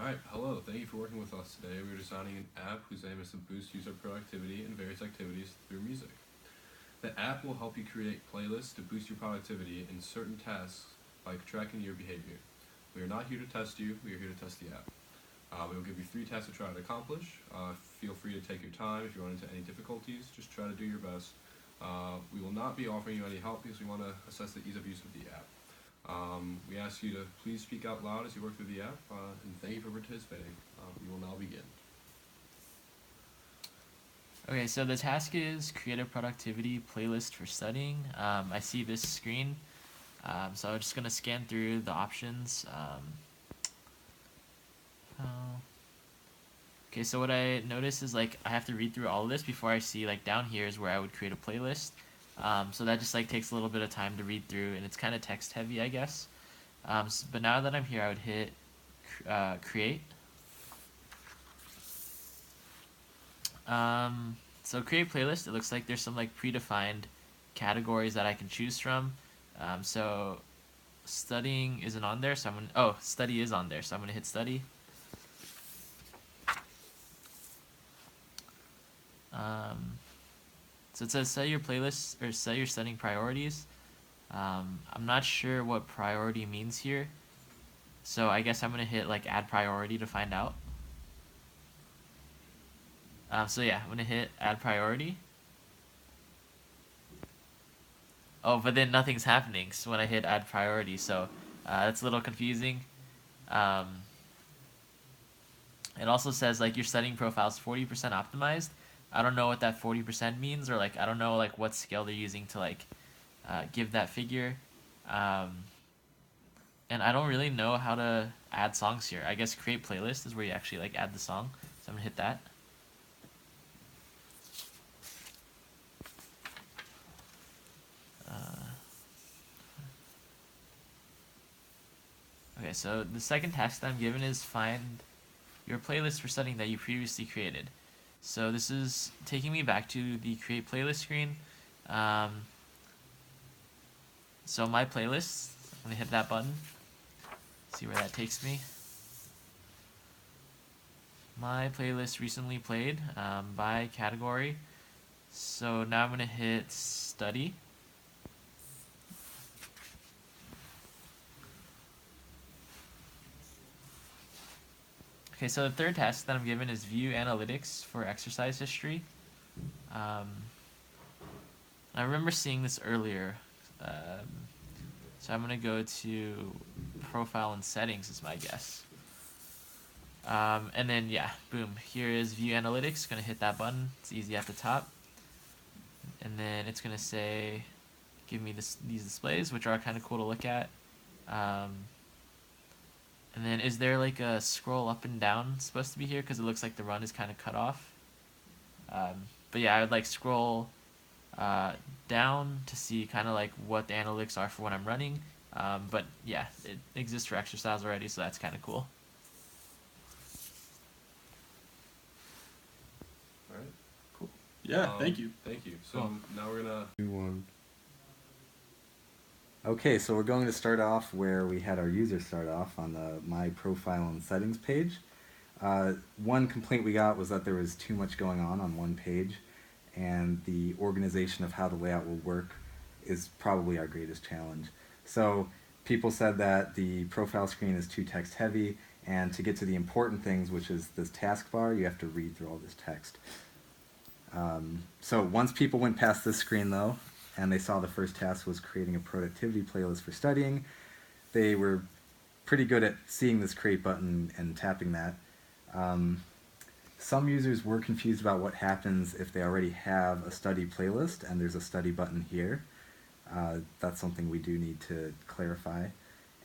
Alright, hello. Thank you for working with us today. We are designing an app whose aim is to boost user productivity in various activities through music. The app will help you create playlists to boost your productivity in certain tasks by tracking your behavior. We are not here to test you, we are here to test the app. We will give you 3 tasks to try to accomplish. Feel free to take your time if you run into any difficulties. Just try to do your best. We will not be offering you any help because we want to assess the ease of use of the app. We ask you to please speak out loud as you work through the app, and thank you for participating. We will now begin. Okay, so the task is create a productivity playlist for studying. I see this screen, so I'm just going to scan through the options. Okay, so what I notice is like I have to read through all of this before I see like down here is where I would create a playlist. So that just like takes a little bit of time to read through, and it's kind of text heavy, I guess. But now that I'm here, I would hit create. So create playlist, it looks like there's some like predefined categories that I can choose from. So studying isn't on there, so study is on there, so I'm gonna hit study. So it says set your playlist or set your studying priorities. I'm not sure what priority means here, so I guess I'm gonna hit like add priority to find out. So yeah, I'm gonna hit add priority. Oh, but then nothing's happening so when I hit add priority, so that's a little confusing. It also says like your studying profile is 40% optimized. I don't know what that 40% means, or like I don't know like what scale they're using to like give that figure. And I don't really know how to add songs here. I guess create playlist is where you actually like add the song. So I'm gonna hit that. Okay, so the second task that I'm given is find your playlist for studying that you previously created. So this is taking me back to the create playlist screen. So my playlist, I'm gonna hit that button, see where that takes me. My playlist recently played by category. So now I'm gonna hit study. Okay, so the third task that I'm given is view analytics for exercise history. I remember seeing this earlier. So I'm gonna go to profile and settings is my guess. And then yeah, boom, here is view analytics. Gonna hit that button, it's easy at the top. And then it's gonna say, give me these displays, which are kind of cool to look at. And then is there like a scroll up and down supposed to be here? Because it looks like the run is kind of cut off. But yeah, I would like scroll down to see kind of like what the analytics are for when I'm running. But yeah, it exists for exercise already, so that's kind of cool. Alright, cool. Yeah, thank you. Thank you. So Cool. now we're gonna do one. Okay, so we're going to start off where we had our user start off on the My Profile and Settings page. One complaint we got was that there was too much going on one page, and the organization of how the layout will work is probably our greatest challenge. So people said that the profile screen is too text heavy, and to get to the important things, which is this taskbar, you have to read through all this text. So once people went past this screen though, and they saw the first task was creating a productivity playlist for studying, they were pretty good at seeing this create button and tapping that. Some users were confused about what happens if they already have a study playlist and there's a study button here. That's something we do need to clarify.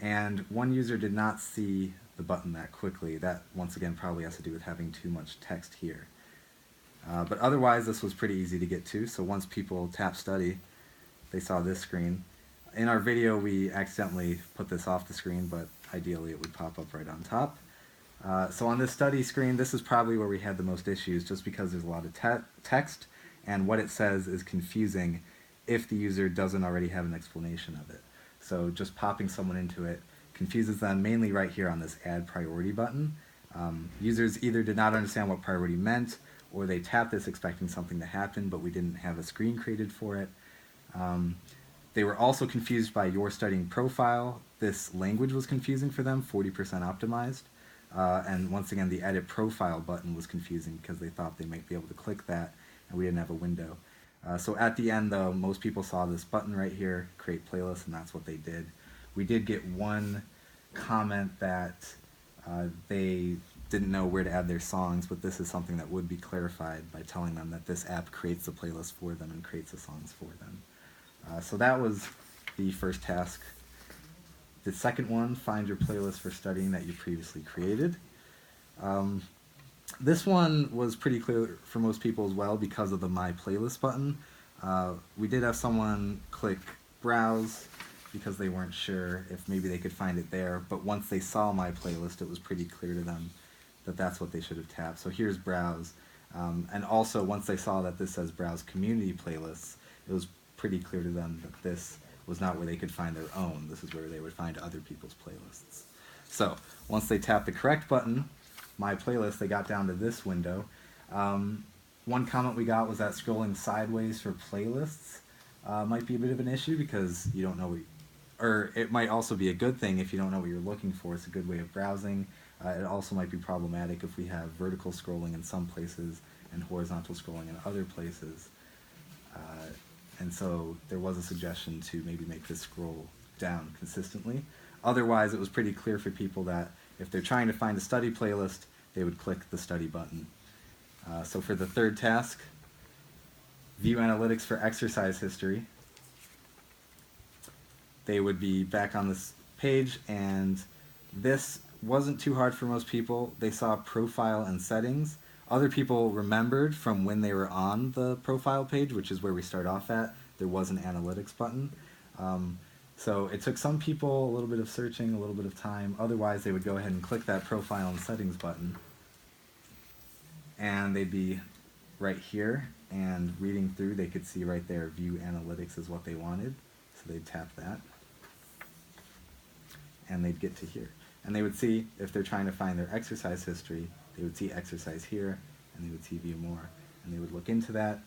And one user did not see the button that quickly. That, once again, probably has to do with having too much text here. But otherwise, this was pretty easy to get to. So once people tap study, they saw this screen. In our video, we accidentally put this off the screen, but ideally it would pop up right on top. So on this study screen, this is probably where we had the most issues, just because there's a lot of text, and what it says is confusing if the user doesn't already have an explanation of it. So just popping someone into it confuses them, mainly right here on this add priority button. Users either did not understand what priority meant, or they tapped this expecting something to happen, but we didn't have a screen created for it. They were also confused by your studying profile. This language was confusing for them, 40% optimized. And once again, the edit profile button was confusing because they thought they might be able to click that, and we didn't have a window. So at the end, though, most people saw this button right here, create playlist, and that's what they did. We did get one comment that they didn't know where to add their songs, but this is something that would be clarified by telling them that this app creates the playlist for them and creates the songs for them. So that was the first task. The second one, find your playlist for studying that you previously created. This one was pretty clear for most people as well because of the My Playlist button. We did have someone click Browse because they weren't sure if maybe they could find it there, but once they saw My Playlist, it was pretty clear to them that that's what they should have tapped. So here's Browse. And also, once they saw that this says Browse Community Playlists, it was pretty clear to them that this was not where they could find their own. This is where they would find other people's playlists. So once they tapped the correct button, My Playlist, they got down to this window. One comment we got was that scrolling sideways for playlists might be a bit of an issue because you don't know or it might also be a good thing if you don't know what you're looking for. It's a good way of browsing. It also might be problematic if we have vertical scrolling in some places and horizontal scrolling in other places. And so there was a suggestion to maybe make this scroll down consistently. Otherwise, it was pretty clear for people that if they're trying to find a study playlist, they would click the study button. So for the third task, view analytics for exercise history. They would be back on this page, and this wasn't too hard for most people. They saw profile and settings. Other people remembered from when they were on the profile page, which is where we start off at, there was an analytics button. So it took some people a little bit of searching, a little bit of time. Otherwise, they would go ahead and click that profile and settings button, and they'd be right here, and reading through, they could see right there, view analytics is what they wanted. So they'd tap that, and they'd get to here. And they would see, if they're trying to find their exercise history, they would see exercise here, and they would see view more, and they would look into that.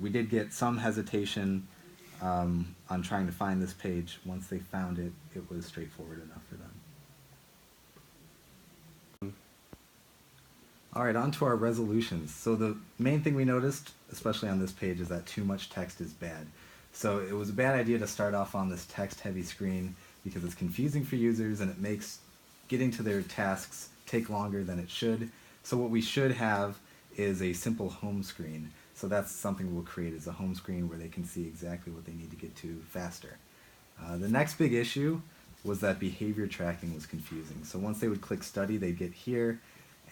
We did get some hesitation on trying to find this page. Once they found it, it was straightforward enough for them. All right, on to our resolutions. So the main thing we noticed, especially on this page, is that too much text is bad. So it was a bad idea to start off on this text-heavy screen because it's confusing for users and it makes getting to their tasks take longer than it should. So what we should have is a simple home screen. So that's something we'll create, is a home screen where they can see exactly what they need to get to faster. The next big issue was that behavior tracking was confusing. So once they would click study, they'd get here,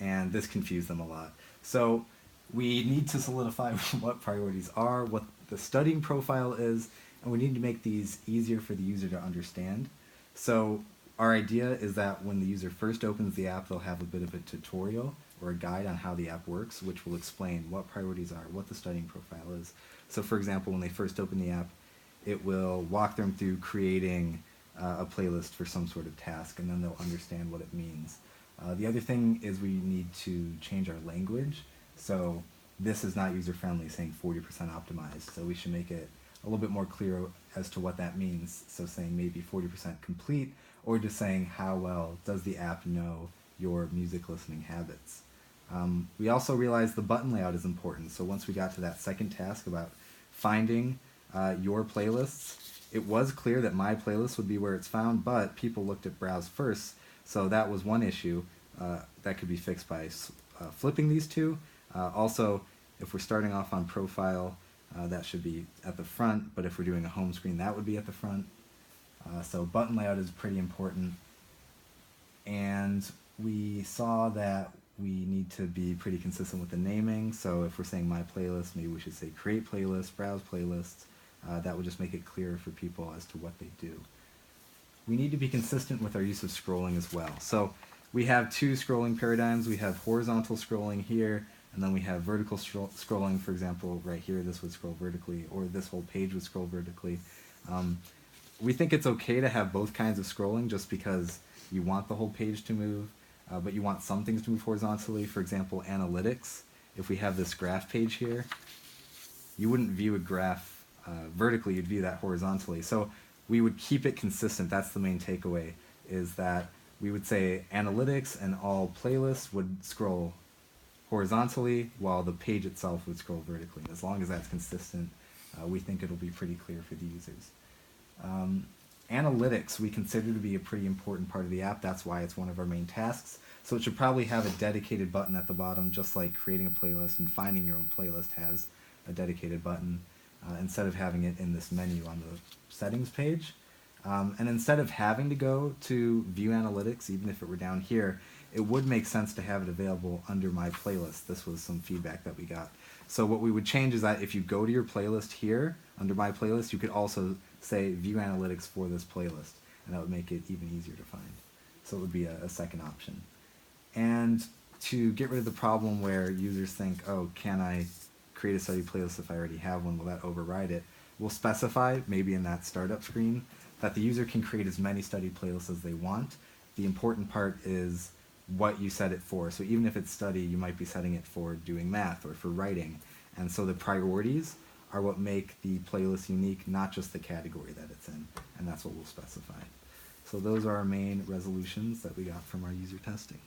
and this confused them a lot. So we need to solidify what priorities are, what the studying profile is, and we need to make these easier for the user to understand. So our idea is that when the user first opens the app, they'll have a bit of a tutorial or a guide on how the app works, which will explain what priorities are, what the studying profile is. So for example, when they first open the app, it will walk them through creating a playlist for some sort of task, and then they'll understand what it means. The other thing is we need to change our language. So this is not user-friendly, saying 40% optimized, so we should make it a little bit more clear as to what that means. So saying maybe 40% complete, or just saying how well does the app know your music listening habits. We also realized the button layout is important. So once we got to that second task about finding your playlists, it was clear that My Playlist would be where it's found, but people looked at Browse first. So that was one issue that could be fixed by flipping these two. Also, if we're starting off on profile, that should be at the front, but if we're doing a home screen, that would be at the front. So button layout is pretty important. And we saw that we need to be pretty consistent with the naming. So if we're saying My Playlist, maybe we should say Create Playlist, Browse Playlists. That would just make it clearer for people as to what they do. We need to be consistent with our use of scrolling as well. So we have two scrolling paradigms. We have horizontal scrolling here, and then we have vertical scrolling. For example, right here, this would scroll vertically, or this whole page would scroll vertically. We think it's okay to have both kinds of scrolling just because you want the whole page to move. but you want some things to move horizontally. For example, analytics. If we have this graph page here, you wouldn't view a graph vertically, you'd view that horizontally. So we would keep it consistent. That's the main takeaway, is that we would say analytics and all playlists would scroll horizontally while the page itself would scroll vertically. As long as that's consistent, we think it'll be pretty clear for the users. Analytics we consider to be a pretty important part of the app. That's why it's one of our main tasks. So it should probably have a dedicated button at the bottom, just like creating a playlist and finding your own playlist has a dedicated button, instead of having it in this menu on the settings page. And instead of having to go to view analytics, even if it were down here, it would make sense to have it available under my playlist. This was some feedback that we got. So what we would change is that if you go to your playlist here, under my playlist, you could also say view analytics for this playlist, and that would make it even easier to find. So it would be a second option. And to get rid of the problem where users think, oh, can I create a study playlist if I already have one? Will that override it? We'll specify, maybe in that startup screen, that the user can create as many study playlists as they want. The important part is what you set it for. So even if it's study, you might be setting it for doing math or for writing. And so the priorities are what make the playlist unique, not just the category that it's in. And that's what we'll specify. So those are our main resolutions that we got from our user testing.